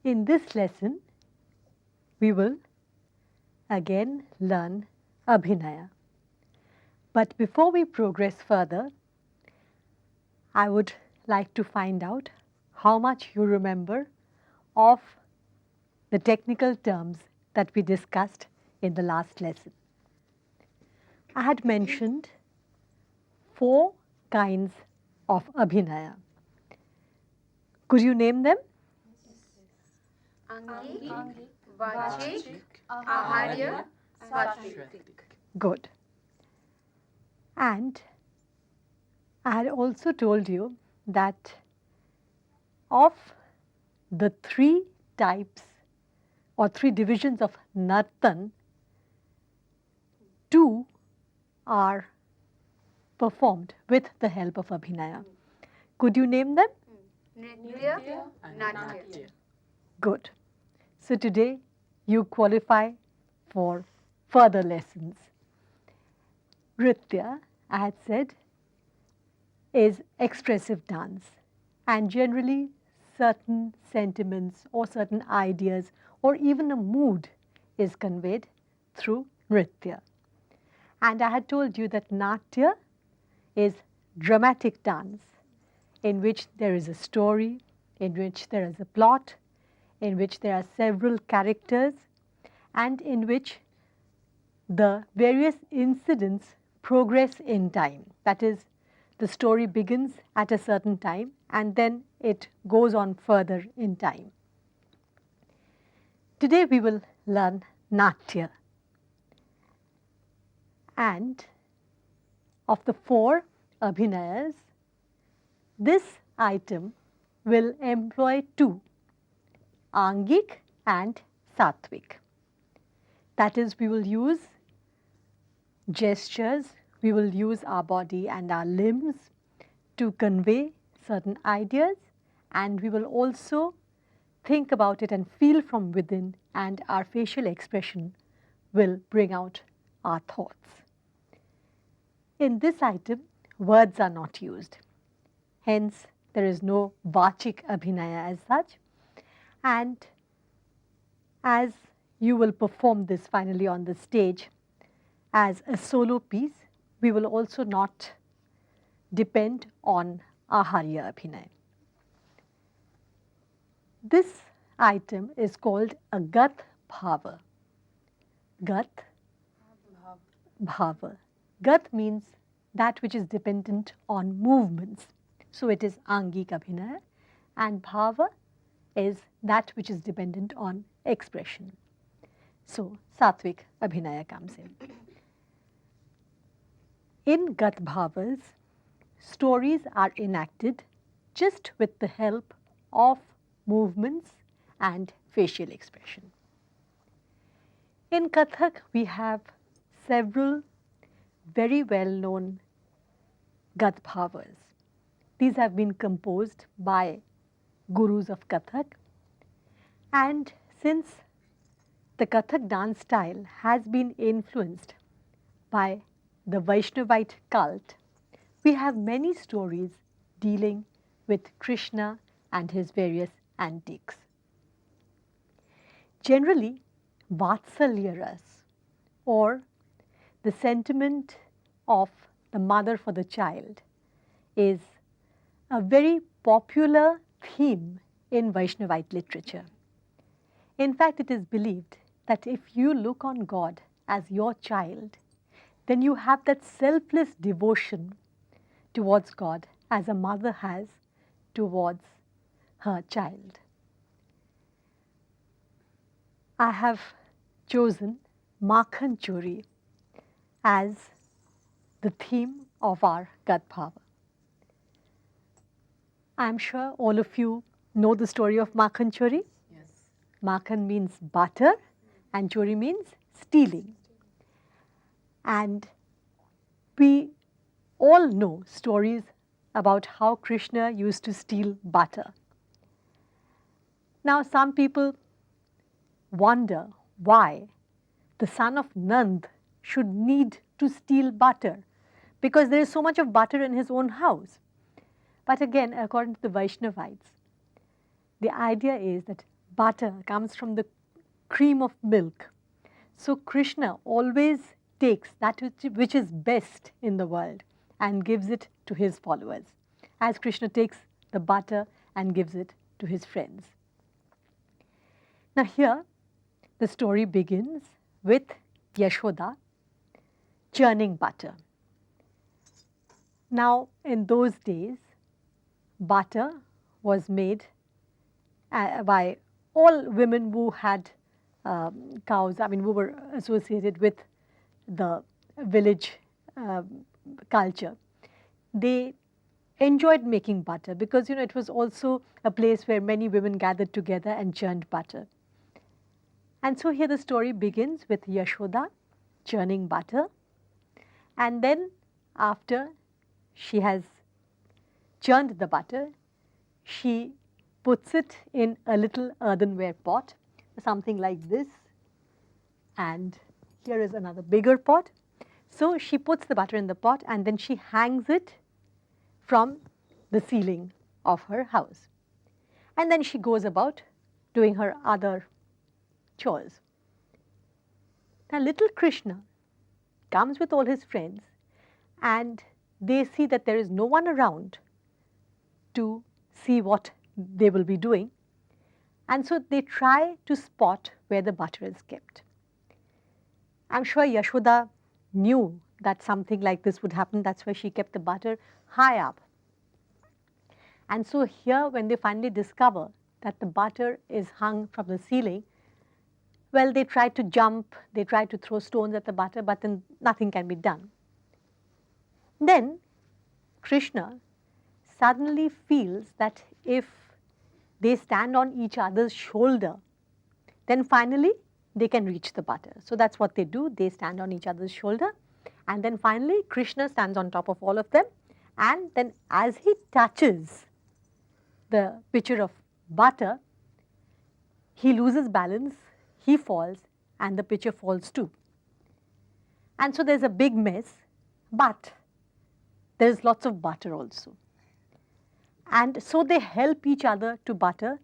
In this lesson, we will again learn Abhinaya. But before we progress further, I would like to find out how much you remember of the technical terms that we discussed in the last lesson. I had mentioned 4 kinds of Abhinaya. Could you name them? Angik, Vachik, Aharya, Satvik. Good. And I had also told you that of the 3 types or 3 divisions of Nartan, 2 are performed with the help of Abhinaya. Could you name them? Nritya and Natya. Good. So today you qualify for further lessons. Nritya, I had said, is expressive dance, and generally certain sentiments or certain ideas or even a mood is conveyed through Nritya. And I had told you that Natya is dramatic dance in which there is a story, in which there is a plot, in which there are several characters, and in which the various incidents progress in time. That is, the story begins at a certain time and then it goes on further in time. Today we will learn Natya. And of the 4 Abhinayas, this item will employ 2, Angik and Satvik. That is, we will use gestures, we will use our body and our limbs to convey certain ideas, and we will also think about it and feel from within, and our facial expression will bring out our thoughts. In this item, words are not used. Hence, there is no Vachik Abhinaya as such. And as you will perform this finally on the stage as a solo piece, we will also not depend on Aharya Abhinaya. This item is called a Gat Bhava. Gat Bhava. Gat means that which is dependent on movements. So it is Angik Abhinaya, and Bhava is that which is dependent on expression. So Satvik Abhinaya comes in. In Gat Bhavas, stories are enacted just with the help of movements and facial expression. In Kathak, we have several very well-known Gat Bhavas. These have been composed by gurus of Kathak, and since the Kathak dance style has been influenced by the Vaishnavite cult, we have many stories dealing with Krishna and his various antics. Generally, Vatsalya Rasa, or the sentiment of the mother for the child, is a very popular theme in Vaishnavite literature. In fact, it is believed that if you look on God as your child, then you have that selfless devotion towards God as a mother has towards her child. I have chosen Makhan Chori as the theme of our Gat Bhava. I am sure all of you know the story of Makhan Chori. Yes. Makhan means butter and Chori means stealing. And we all know stories about how Krishna used to steal butter. Now some people wonder why the son of Nand should need to steal butter, because there is so much of butter in his own house. But again, according to the Vaishnavites, the idea is that butter comes from the cream of milk. So Krishna always takes that which is best in the world and gives it to his followers, as Krishna takes the butter and gives it to his friends. Now here, the story begins with Yashoda churning butter. Now, in those days, butter was made by all women who had cows, who were associated with the village culture. They enjoyed making butter because, it was also a place where many women gathered together and churned butter. And so here the story begins with Yashoda churning butter, and then after she has churned the butter, she puts it in a little earthenware pot, something like this, and here is another bigger pot. So she puts the butter in the pot and then she hangs it from the ceiling of her house. And then she goes about doing her other chores. Now little Krishna comes with all his friends and they see that there is no one around to see what they will be doing, and so they try to spot where the butter is kept. I'm sure Yashoda knew that something like this would happen. That's why she kept the butter high up. And so here, when they finally discover that the butter is hung from the ceiling, well, they try to jump, they try to throw stones at the butter, but then nothing can be done. Then Krishna suddenly feels that if they stand on each other's shoulder, then finally they can reach the butter. So that's what they do. They stand on each other's shoulder, and then finally Krishna stands on top of all of them, and then as he touches the pitcher of butter, he loses balance, he falls, and the pitcher falls too. And so there's a big mess, but there's lots of butter also. And so they help each other to butter.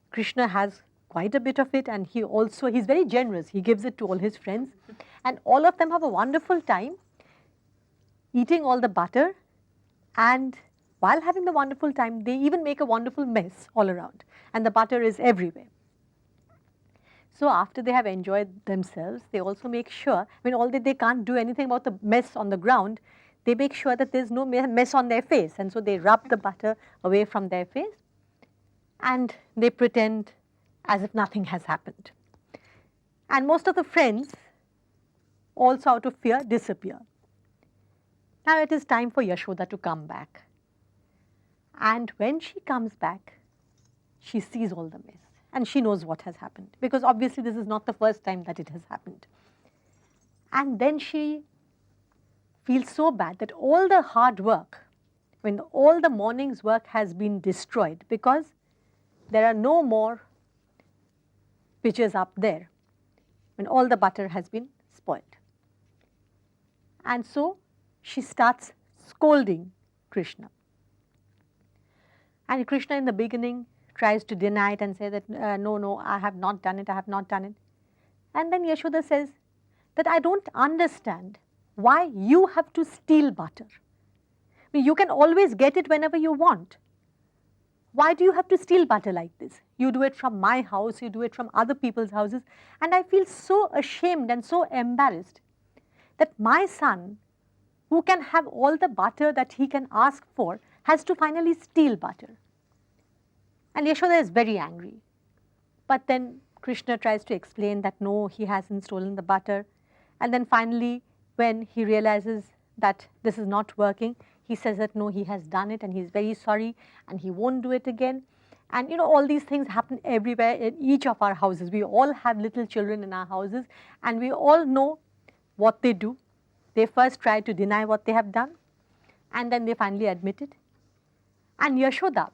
Krishna has quite a bit of it, and he's very generous. He gives it to all his friends, and all of them have a wonderful time eating all the butter, and while having the wonderful time, they even make a wonderful mess all around, and the butter is everywhere. So after they have enjoyed themselves, they also make sure, although they can't do anything about the mess on the ground, they make sure that there's no mess on their face, and so they rub the butter away from their face and they pretend as if nothing has happened. And most of the friends, also out of fear, disappear. Now it is time for Yashoda to come back. And when she comes back, she sees all the mess and she knows what has happened, because obviously this is not the first time that it has happened. And then she feels so bad that all the hard work, all the morning's work has been destroyed, because there are no more pitchers up there when all the butter has been spoiled. And so she starts scolding Krishna. And Krishna in the beginning tries to deny it and say that, no, I have not done it, I have not done it. And then Yashoda says that I don't understand why you have to steal butter. You can always get it whenever you want. why do you have to steal butter like this? You do it from my house, you do it from other people's houses. And I feel so ashamed and so embarrassed that my son, who can have all the butter that he can ask for, has to finally steal butter. And Yashoda is very angry. But then Krishna tries to explain that no, he hasn't stolen the butter. And then finally, when he realizes that this is not working, he says that no, he has done it and he's very sorry and he won't do it again. And all these things happen everywhere in each of our houses. We all have little children in our houses and we all know what they do. They first try to deny what they have done and then they finally admit it. And Yashoda,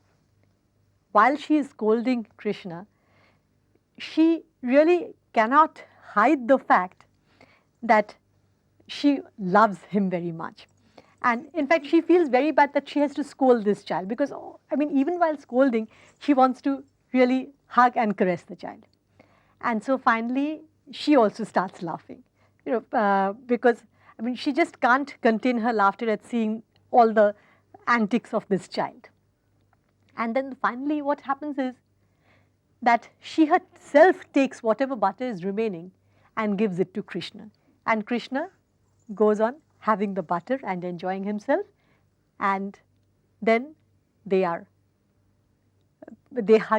while she is scolding Krishna, she really cannot hide the fact that she loves him very much. And in fact, she feels very bad that she has to scold this child because, even while scolding, she wants to really hug and caress the child. And so finally, she also starts laughing, because, she just can't contain her laughter at seeing all the antics of this child. And then finally, what happens is that she herself takes whatever butter is remaining and gives it to Krishna. And Krishna goes on having the butter and enjoying himself, and then they hug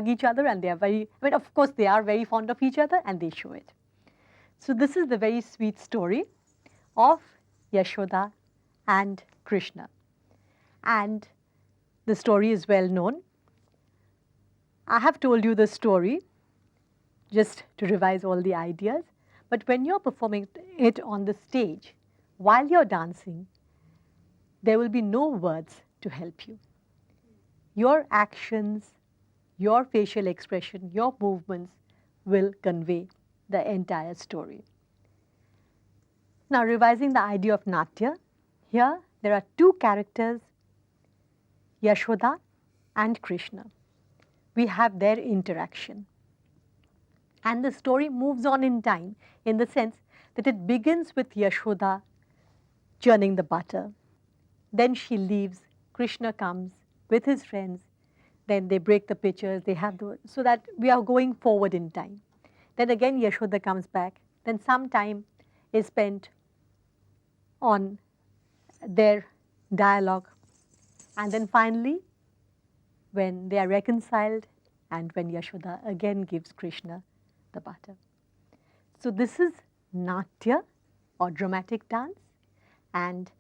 each other and they are very, of course they are very fond of each other and they show it. So this is the very sweet story of Yashoda and Krishna. And the story is well known. I have told you the story just to revise all the ideas, but when you're performing it on the stage, while you're dancing, there will be no words to help you. Your actions, your facial expression, your movements will convey the entire story. Now, revising the idea of Natya, here there are two characters, Yashoda and Krishna. We have their interaction. And the story moves on in time in the sense that it begins with Yashoda churning the butter. Then she leaves, Krishna comes with his friends, then they break the pitchers, they have so that we are going forward in time. Then again Yashoda comes back, then some time is spent on their dialogue, and then finally when they are reconciled and when Yashoda again gives Krishna the butter. So this is Natya or dramatic dance, and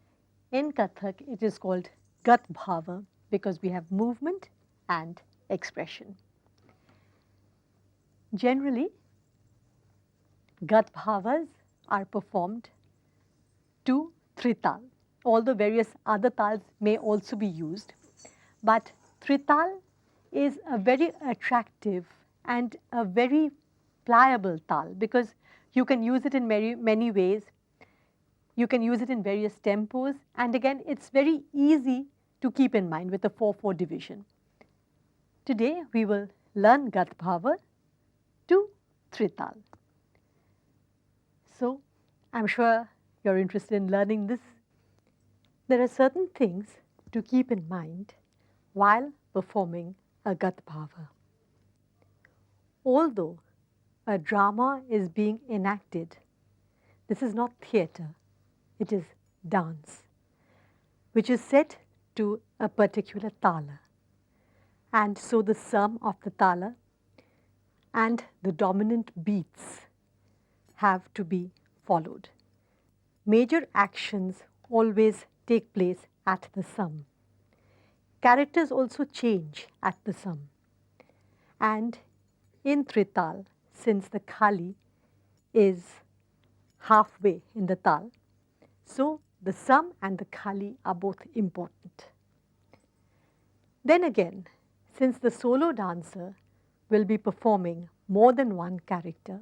in Kathak it is called Gat Bhava because we have movement and expression. Generally, Gat Bhavas are performed to Trital, although various other tals may also be used, but Trital is a very attractive and a very pliable tal because you can use it in many ways. You can use it in various tempos, and again it's very easy to keep in mind with the 4/4 division. Today we will learn Gat Bhava to Trital. So I'm sure you're interested in learning this. There are certain things to keep in mind while performing a Gat Bhava. Although a drama is being enacted, this is not theatre, it is dance, which is set to a particular tala. And so the sum of the tala and the dominant beats have to be followed. Major actions always take place at the sum. Characters also change at the sum. And in Trital, since the Khali is halfway in the tal, so the sum and the Khali are both important. Then again, since the solo dancer will be performing more than one character,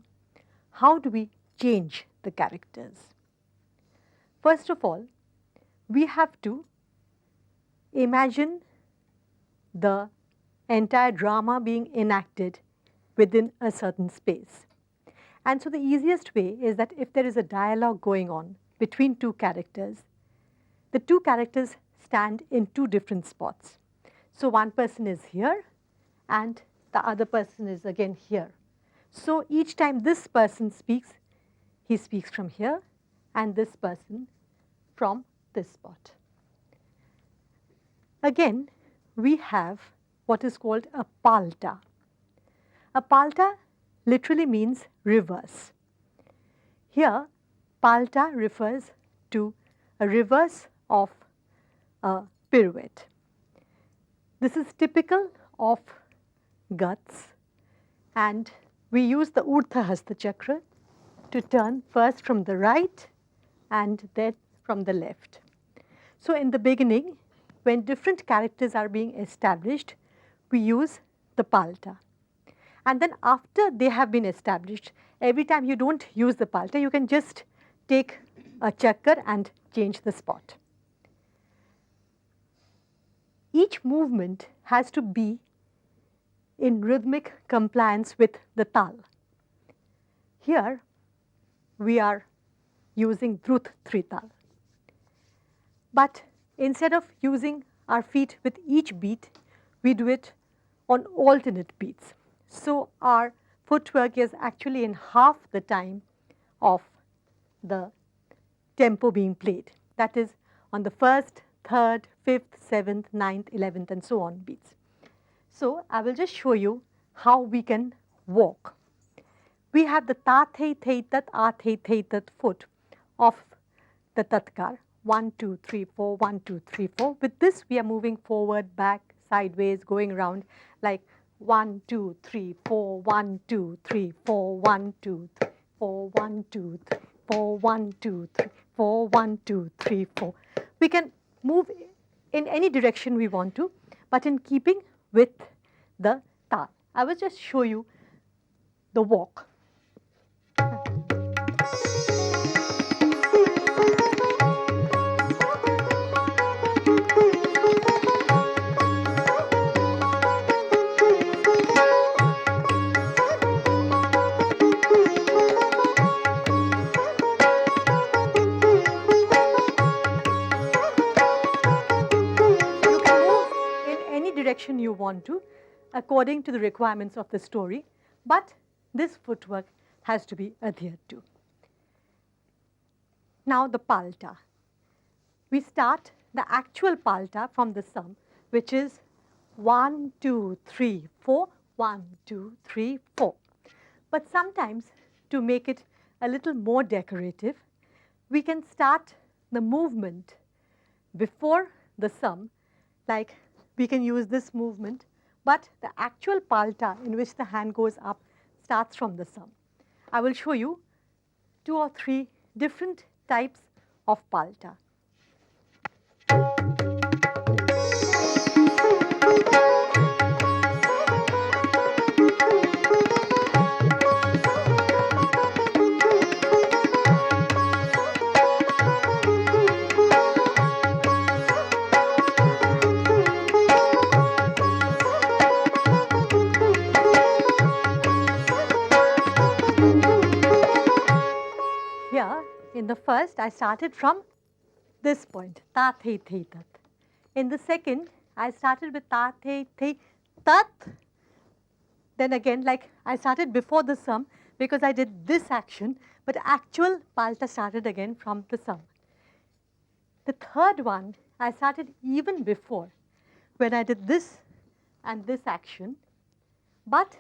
how do we change the characters? First of all, we have to imagine the entire drama being enacted within a certain space. And so the easiest way is that if there is a dialogue going on between two characters, the two characters stand in two different spots. So one person is here and the other person is again here. So each time this person speaks, he speaks from here, and this person from this spot. Again, we have what is called a palta. A palta literally means reverse. Here, palta refers to a reverse of a pirouette. This is typical of Gats, and we use the Urdhva Hasta Chakra to turn first from the right and then from the left. So in the beginning, when different characters are being established, we use the palta. And then after they have been established, every time you don't use the palta, you can just take a chakkar and change the spot. Each movement has to be in rhythmic compliance with the tal. Here, we are using Drut Trital. But instead of using our feet with each beat, we do it on alternate beats. So our footwork is actually in half the time of the tempo being played. That is on the first, third, fifth, seventh, ninth, 11th, and so on beats. So I will just show you how we can walk. We have the ta thei thei tat a thei thei tat foot of the tatkar. 1, 2, 3, 4, 1, 2, 3, 4. With this, we are moving forward, back, sideways, going around like 1, 2, 3, 4, 1, 2, 3, 4, 1, 2, 3, 4, 1, 2, 3, 4, 1, 2, 3, 4, 1, 2, 3, 4. We can move in any direction we want to, but in keeping with the tal. I will just show you the walk. Direction you want to according to the requirements of the story, but this footwork has to be adhered to. Now the palta. We start the actual palta from the sum, which is 1, 2, 3, 4, 1, 2, 3, 4. But sometimes, to make it a little more decorative, we can start the movement before the sum, like we can use this movement, but the actual palta in which the hand goes up starts from the sum. I will show you 2 or 3 different types of palta. Here, in the first, I started from this point, ta thei thei tat. In the second, I started with ta thei thei tat. Then again, like I started before the sum because I did this action, but actual palta started again from the sum. The third one, I started even before when I did this and this action, but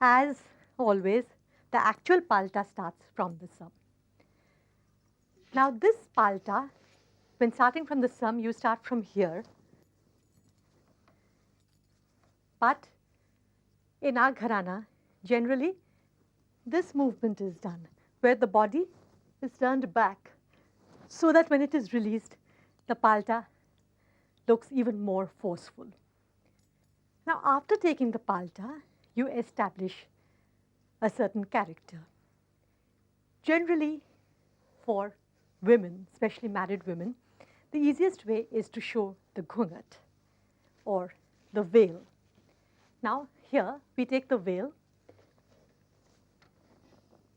as always, the actual palta starts from the sum. Now this palta, when starting from the sum, you start from here. But in our gharana, generally, this movement is done, where the body is turned back, so that when it is released, the palta looks even more forceful. Now after taking the palta, you establish a certain character. Generally, for women, especially married women, the easiest way is to show the ghungat or the veil. Now here we take the veil,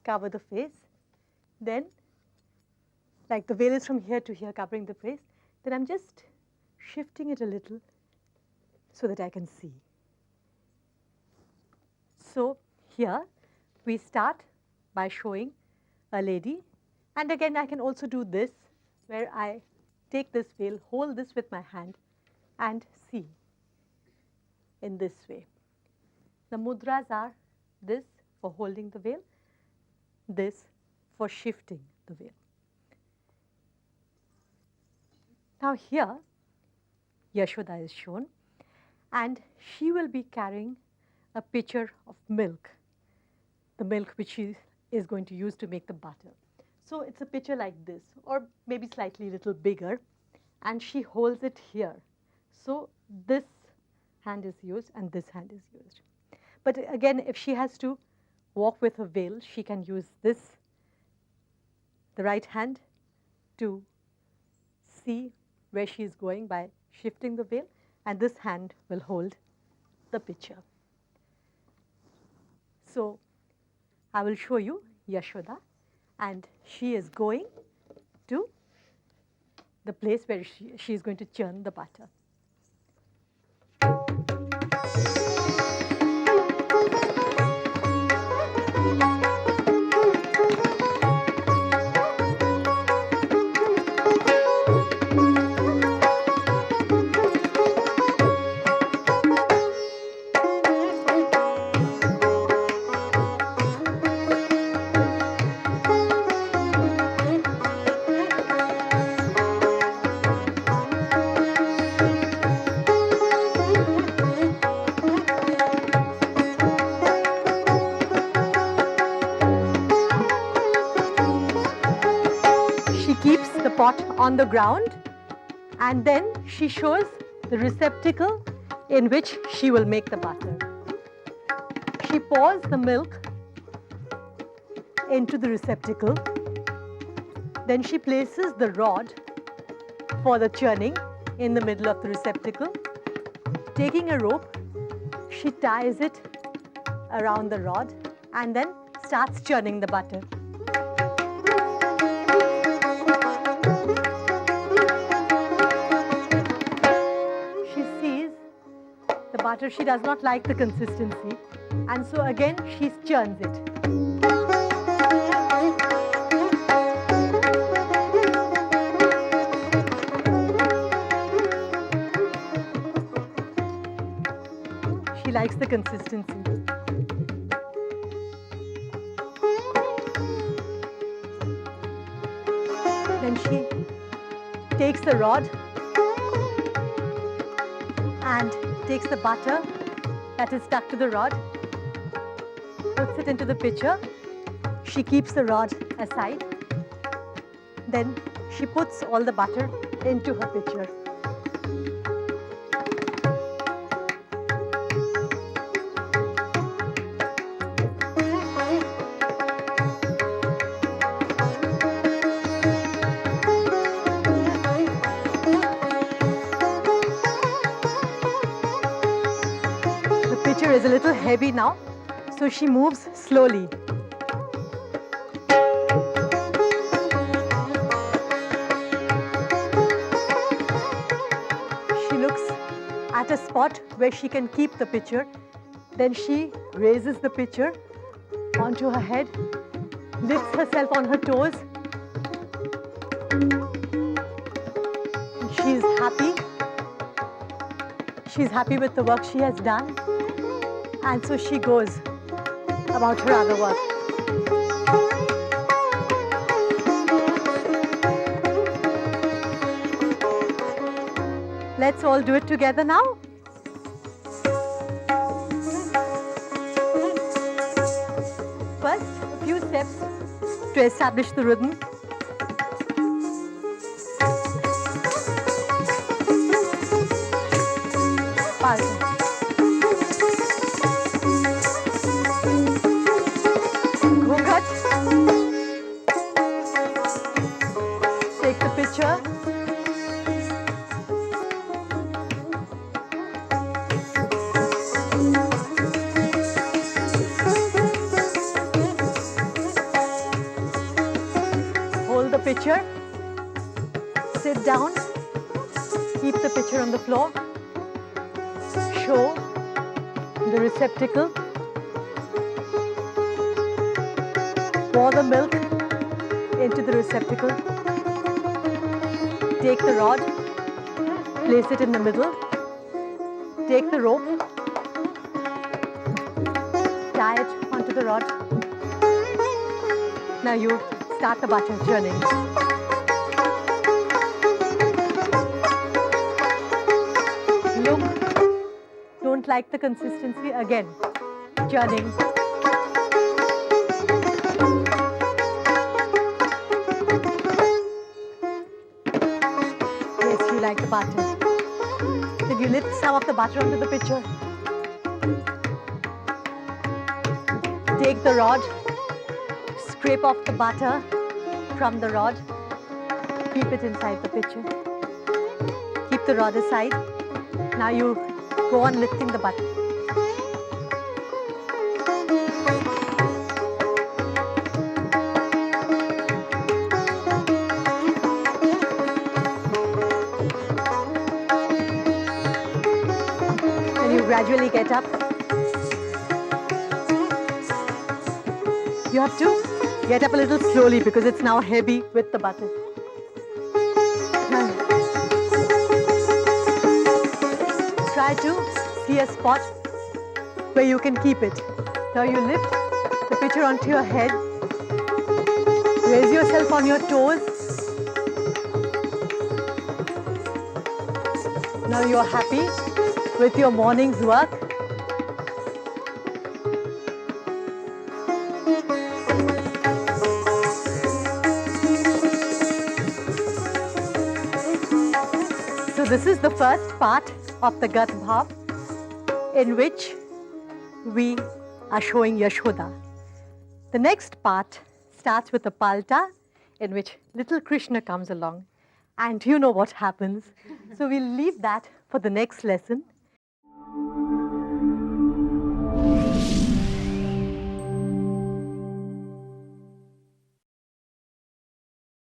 cover the face, then like the veil is from here to here covering the face, then I'm just shifting it a little so that I can see. so here we start by showing a lady, and again I can also do this where I take this veil, hold this with my hand and see in this way. The mudras are this for holding the veil, this for shifting the veil. Now here Yashoda is shown, and she will be carrying a pitcher of milk, the milk which she is going to use to make the butter. So it's a pitcher like this, or maybe slightly little bigger, and she holds it here. So this hand is used and this hand is used. But again, if she has to walk with a veil, she can use this, the right hand, to see where she is going by shifting the veil, and this hand will hold the pitcher. So I will show you Yashoda, and she is going to the place where she is going to churn the butter. Pot on the ground, and then she shows the receptacle in which she will make the butter. She pours the milk into the receptacle, then she places the rod for the churning in the middle of the receptacle. Taking a rope, she ties it around the rod and then starts churning the butter. Butter, she does not like the consistency, and so again she churns it. She likes the consistency. Then she takes the rod and takes the butter that is stuck to the rod, puts it into the pitcher. She keeps the rod aside. Then she puts all the butter into her pitcher. Is a little heavy now, so she moves slowly. She looks at a spot where she can keep the pitcher. Then she raises the pitcher onto her head, lifts herself on her toes. She is happy. She's happy with the work she has done. And so she goes about her other work. Let's all do it together now. First, a few steps to establish the rhythm. Pause. Take the pitcher. Hold the pitcher. Sit down. Keep the pitcher on the floor. Show the receptacle. Pour the milk into the receptacle. Take the rod, place it in the middle. Take the rope, tie it onto the rod. Now you start the butter churning. Look, don't like the consistency? Again, churning. Yes, you like the butter. Then you lift some of the butter onto the pitcher. Take the rod, scrape off the butter from the rod, keep it inside the pitcher. Keep the rod aside. Now you go on lifting the butter. Then you gradually get up. You have to get up a little slowly because it's now heavy with the butter. Now, try to see a spot where you can keep it. Now you lift the pitcher onto your head. Raise yourself on your toes. Now you're happy with your morning's work. So this is the first part of the Gat Bhava in which we are showing Yashoda. The next part starts with a palta in which little Krishna comes along, and you know what happens. So we'll leave that for the next lesson.